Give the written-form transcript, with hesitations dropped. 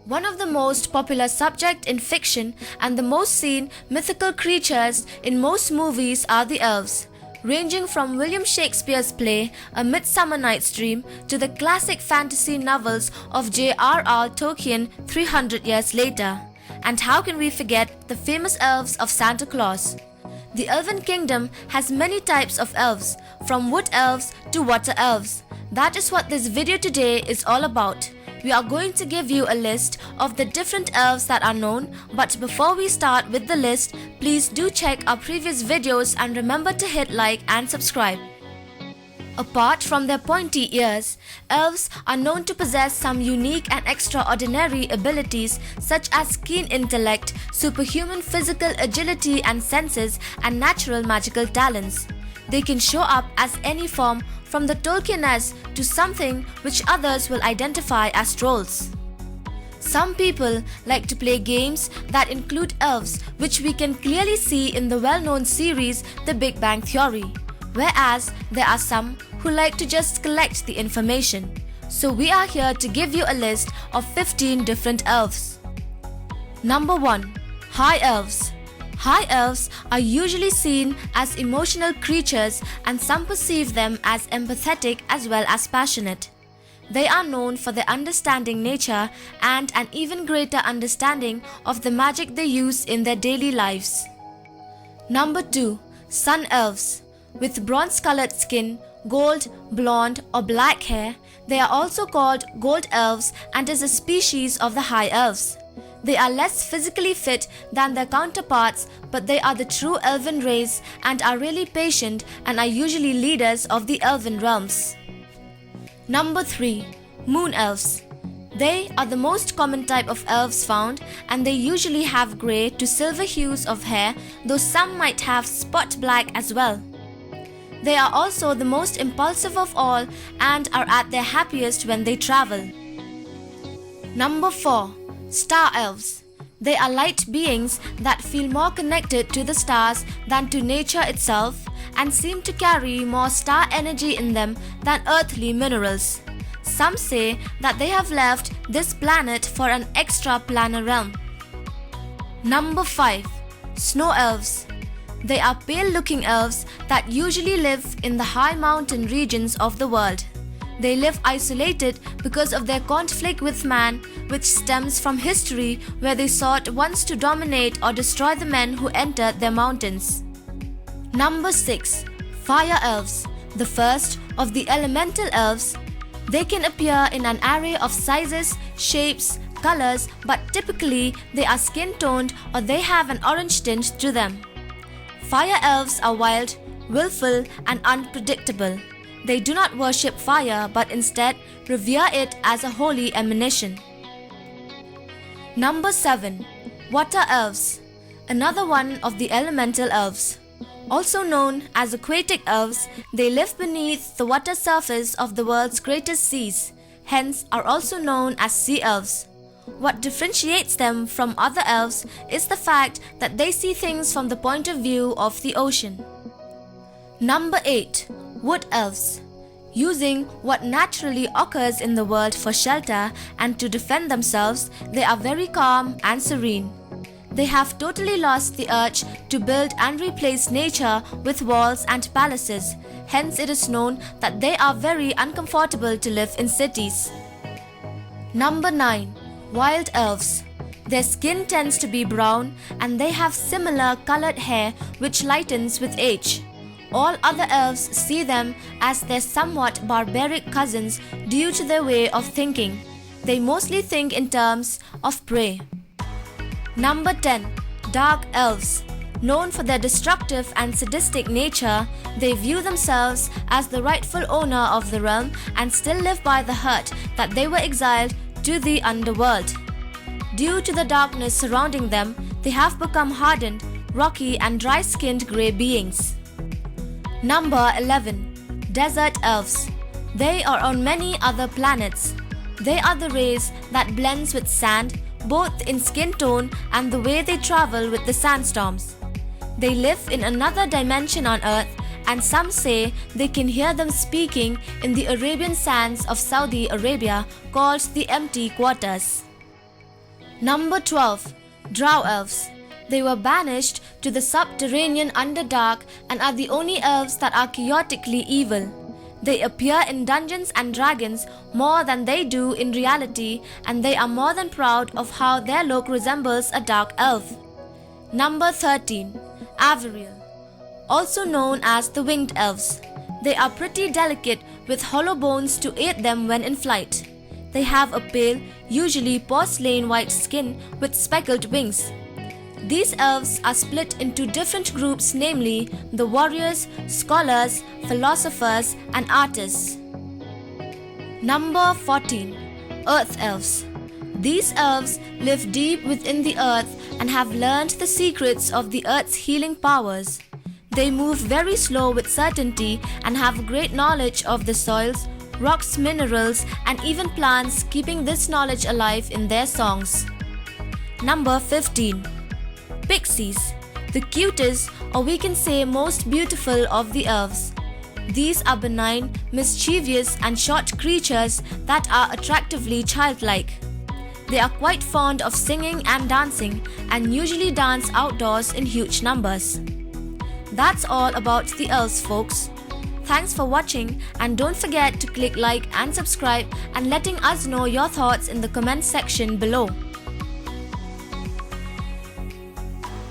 One of the most popular subjects in fiction and the most seen mythical creatures in most movies are the elves, ranging from William Shakespeare's play A Midsummer Night's Dream to the classic fantasy novels of J.R.R. Tolkien 300 years later. And how can we forget the famous elves of Santa Claus? The Elven Kingdom has many types of elves, from wood elves to water elves. That is what this video today is all about. We are going to give you a list of the different elves that are known, but before we start with the list, please do check our previous videos and remember to hit like and subscribe. Apart from their pointy ears, elves are known to possess some unique and extraordinary abilities such as keen intellect, superhuman physical agility and senses, and natural magical talents. They can show up as any form, from the Tolkienesque to something which others will identify as trolls. Some people like to play games that include elves, which we can clearly see in the well-known series The Big Bang Theory, whereas there are some who like to just collect the information. So we are here to give you a list of 15 different elves. Number 1. High Elves. High elves are usually seen as emotional creatures, and some perceive them as empathetic as well as passionate. They are known for their understanding nature and an even greater understanding of the magic they use in their daily lives. Number 2. Sun Elves. With bronze-colored skin, gold, blonde or black hair, they are also called Gold Elves and is a species of the High Elves. They are less physically fit than their counterparts, but they are the true elven race and are really patient and are usually leaders of the elven realms. Number 3. Moon Elves. They are the most common type of elves found, and they usually have grey to silver hues of hair, though some might have spot black as well. They are also the most impulsive of all and are at their happiest when they travel. Number 4. Star Elves. They are light beings that feel more connected to the stars than to nature itself and seem to carry more star energy in them than earthly minerals. Some say that they have left this planet for an extra-planar realm. Number 5. Snow Elves. They are pale-looking elves that usually live in the high mountain regions of the world. They live isolated because of their conflict with man, which stems from history where they sought once to dominate or destroy the men who entered their mountains. Number 6. Fire Elves. The first of the elemental elves. They can appear in an array of sizes, shapes, colors, but typically they are skin-toned or they have an orange tint to them. Fire elves are wild, willful, and unpredictable. They do not worship fire but instead revere it as a holy emanation. Number 7. Water Elves. Another one of the elemental elves. Also known as aquatic elves, they live beneath the water surface of the world's greatest seas, hence are also known as sea elves. What differentiates them from other elves is the fact that they see things from the point of view of the ocean. Number 8. Wood Elves. Using what naturally occurs in the world for shelter and to defend themselves, they are very calm and serene. They have totally lost the urge to build and replace nature with walls and palaces, hence it is known that they are very uncomfortable to live in cities. Number 9. Wild Elves. Their skin tends to be brown and they have similar colored hair which lightens with age. All other elves see them as their somewhat barbaric cousins due to their way of thinking. They mostly think in terms of prey. Number 10. Dark Elves. Known for their destructive and sadistic nature, they view themselves as the rightful owner of the realm and still live by the hurt that they were exiled to the underworld. Due to the darkness surrounding them, they have become hardened, rocky and dry-skinned grey beings. Number 11. Desert Elves. They are on many other planets. They are the race that blends with sand, both in skin tone and the way they travel with the sandstorms. They live in another dimension on earth, and some say they can hear them speaking in the Arabian sands of Saudi Arabia called the empty quarters. Number 12. Drow Elves. They were banished to the subterranean Underdark and are the only elves that are chaotically evil. They appear in Dungeons and Dragons more than they do in reality, and they are more than proud of how their look resembles a dark elf. Number 13. Avariel. Also known as the Winged Elves. They are pretty delicate with hollow bones to aid them when in flight. They have a pale, usually porcelain white skin with speckled wings. These elves are split into different groups, namely the warriors, scholars, philosophers, and artists. Number 14. Earth Elves. These elves live deep within the earth and have learned the secrets of the earth's healing powers. They move very slow with certainty and have great knowledge of the soils, rocks, minerals, and even plants, keeping this knowledge alive in their songs. Number 15. Pixies, the cutest, or we can say most beautiful of the elves. These are benign, mischievous, and short creatures that are attractively childlike. They are quite fond of singing and dancing and usually dance outdoors in huge numbers. That's all about the elves, folks. Thanks for watching, and don't forget to click like and subscribe and letting us know your thoughts in the comment section below.